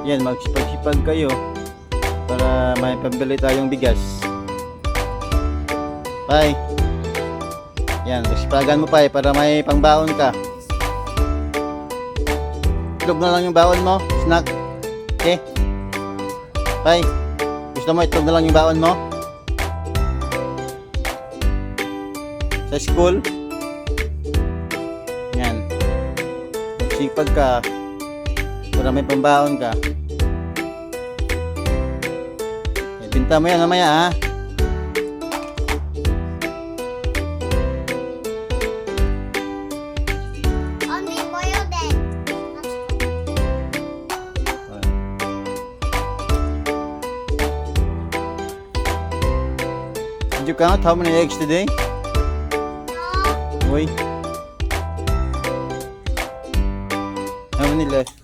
Yan, magsipag-sipag kayo para may pambili tayong bigas. Pai. Yan, magsipagan mo pa para may pangbaon ka. Itlog na lang yung baon mo, snack. Okay? Pai, gusto mo itlog na lang yung baon mo? Sa school? Yan. Magsipag ka para may pambaon ka. Binta mo yan mamaya ha. Only boiled egg. Did you count how many eggs today? No. Uy. How many left?